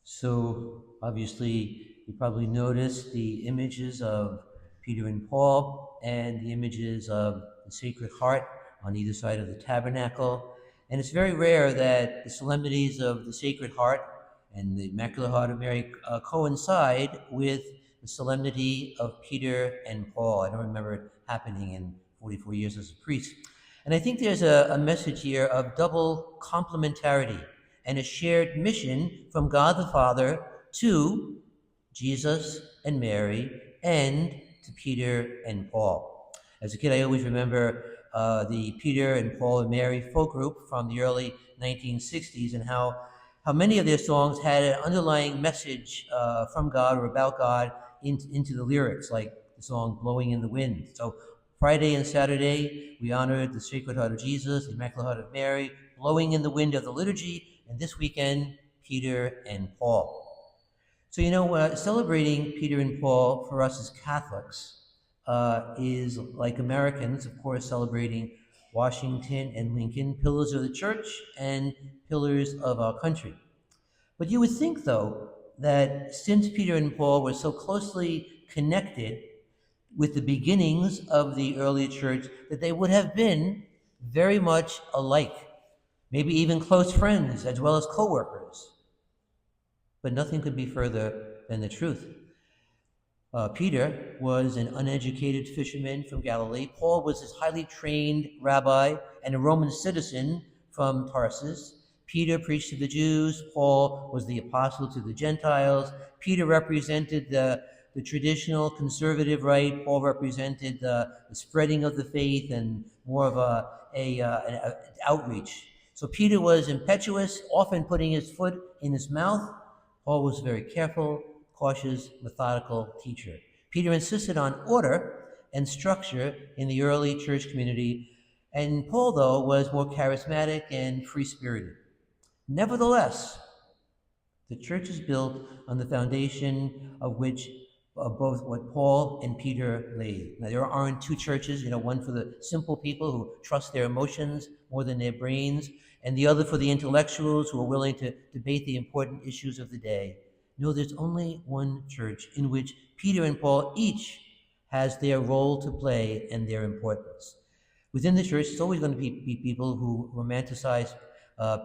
So obviously, you probably noticed the images of Peter and Paul and the images of the Sacred Heart on either side of the tabernacle. And it's very rare that the solemnities of the Sacred Heart and the Immaculate Heart of Mary coincide with the solemnity of Peter and Paul. I don't remember it happening in 44 years as a priest. And I think there's a message here of double complementarity and a shared mission from God the Father to Jesus and Mary and to Peter and Paul. As a kid, I always remember the Peter and Paul and Mary folk group from the early 1960s and how many of their songs had an underlying message from God or about God into the lyrics, like the song Blowing in the Wind. So Friday and Saturday, we honored the Sacred Heart of Jesus, the Immaculate Heart of Mary, blowing in the wind of the liturgy, and this weekend, Peter and Paul. So, celebrating Peter and Paul for us as Catholics is like Americans, of course, celebrating Washington and Lincoln, pillars of the church and pillars of our country. But you would think, though, that since Peter and Paul were so closely connected with the beginnings of the early church, that they would have been very much alike, maybe even close friends as well as co-workers. But nothing could be further than the truth. Peter was an uneducated fisherman from Galilee. Paul was this highly trained rabbi and a Roman citizen from Tarsus. Peter preached to the Jews. Paul was the apostle to the Gentiles. Peter represented the traditional conservative right. Paul represented the spreading of the faith and more of an outreach. So Peter was impetuous, often putting his foot in his mouth. Paul was very careful, cautious, methodical teacher. Peter insisted on order and structure in the early church community, and Paul, though, was more charismatic and free-spirited. Nevertheless, the church is built on the foundation of both what Paul and Peter laid. Now, there aren't two churches, one for the simple people who trust their emotions more than their brains, and the other for the intellectuals who are willing to debate the important issues of the day. No, there's only one church in which Peter and Paul each has their role to play and their importance. Within the church, it's always going to be people who romanticize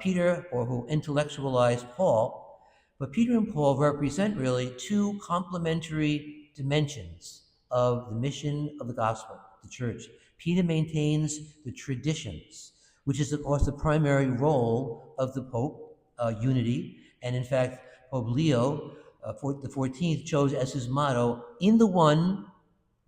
Peter or who intellectualize Paul, but Peter and Paul represent really two complementary dimensions of the mission of the gospel, the church. Peter maintains the traditions, which is, of course, the primary role of the Pope, unity. And in fact, Pope Leo the 14th chose as his motto, "In the one,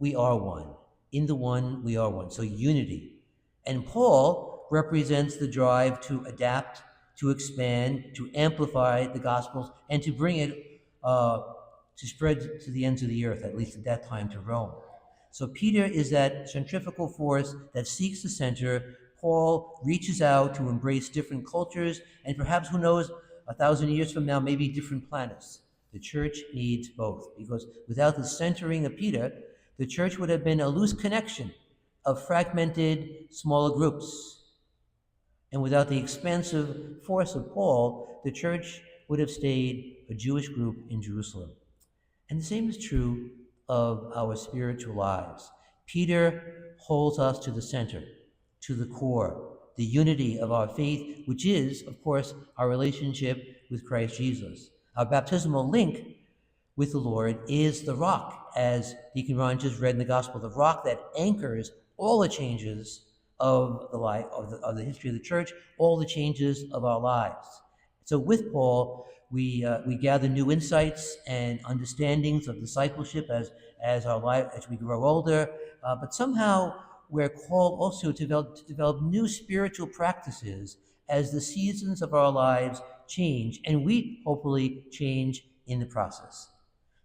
we are one. In the one, we are one." So unity. And Paul represents the drive to adapt, to expand, to amplify the Gospels, and to bring it to spread to the ends of the earth, at least at that time to Rome. So Peter is that centrifugal force that seeks the center. Paul reaches out to embrace different cultures, and perhaps, who knows, 1,000 years from now, maybe different planets. The church needs both, because without the centering of Peter, the church would have been a loose connection of fragmented, smaller groups. And without the expansive force of Paul, the church would have stayed a Jewish group in Jerusalem. And the same is true of our spiritual lives. Peter holds us to the center, to the core, the unity of our faith, which is, of course, our relationship with Christ Jesus. Our baptismal link with the Lord is the rock, as Deacon Ron just read in the Gospel, the rock that anchors all the changes of the life of the history of the church, all the changes of our lives. So with Paul, we gather new insights and understandings of discipleship as we grow older. But somehow we're called also to develop new spiritual practices as the seasons of our lives change, and we hopefully change in the process.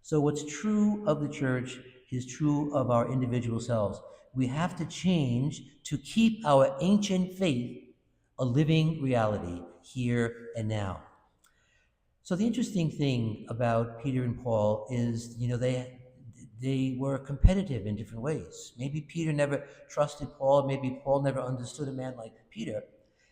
So what's true of the church is true of our individual selves. We have to change to keep our ancient faith a living reality here and now. So the interesting thing about Peter and Paul is, they were competitive in different ways. Maybe Peter never trusted Paul, maybe Paul never understood a man like Peter.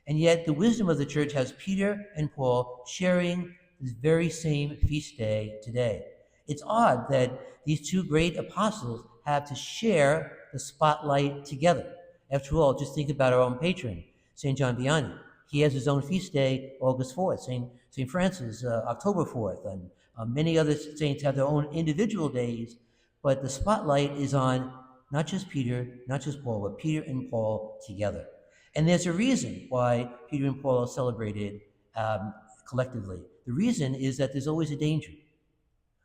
And yet the wisdom of the church has Peter and Paul sharing this very same feast day today. It's odd that these two great apostles have to share the spotlight together. After all, just think about our own patron, St. John Vianney. He has his own feast day, August 4th. St. Francis, October 4th. And many other saints have their own individual days, but the spotlight is on not just Peter, not just Paul, but Peter and Paul together. And there's a reason why Peter and Paul are celebrated collectively. The reason is that there's always a danger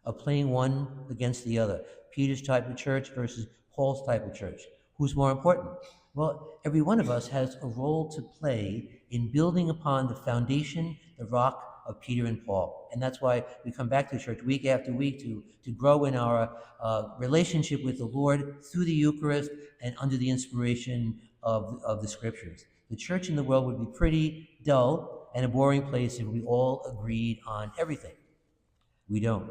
of playing one against the other. Peter's type of church versus Paul's type of church. Who's more important? Well, every one of us has a role to play in building upon the foundation, the rock of Peter and Paul. And that's why we come back to church week after week to grow in our relationship with the Lord through the Eucharist and under the inspiration of the Scriptures. The church in the world would be pretty dull and a boring place if we all agreed on everything. We don't.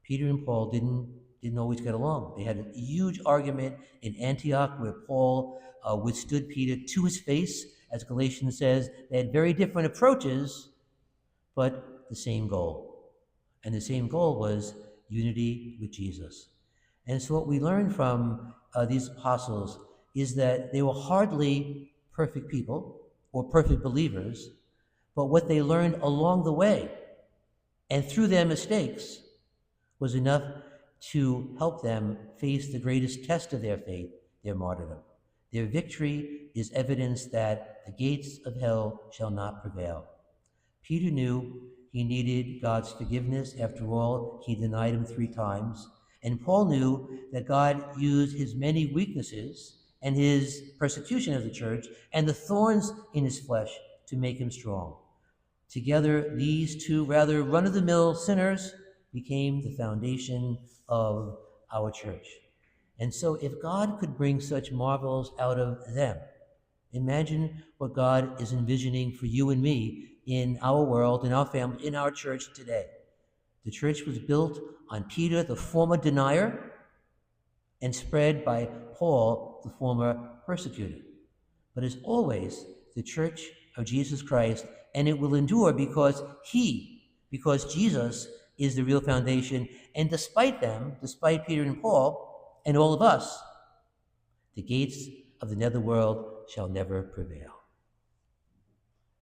Peter and Paul didn't always get along. They had a huge argument in Antioch where Paul withstood Peter to his face. As Galatians says, they had very different approaches, but the same goal. And the same goal was unity with Jesus. And so what we learn from these apostles is that they were hardly perfect people or perfect believers, but what they learned along the way and through their mistakes was enough to help them face the greatest test of their faith, their martyrdom. Their victory is evidence that the gates of hell shall not prevail. Peter knew he needed God's forgiveness. After all, he denied him 3 times. And Paul knew that God used his many weaknesses and his persecution of the church and the thorns in his flesh to make him strong. Together, these two rather run-of-the-mill sinners became the foundation of our church. And so if God could bring such marvels out of them, imagine what God is envisioning for you and me in our world, in our family, in our church today. The church was built on Peter, the former denier, and spread by Paul, the former persecutor. But as always, the church of Jesus Christ, and it will endure because Jesus is the real foundation. And despite them, despite Peter and Paul, and all of us, the gates of the netherworld shall never prevail.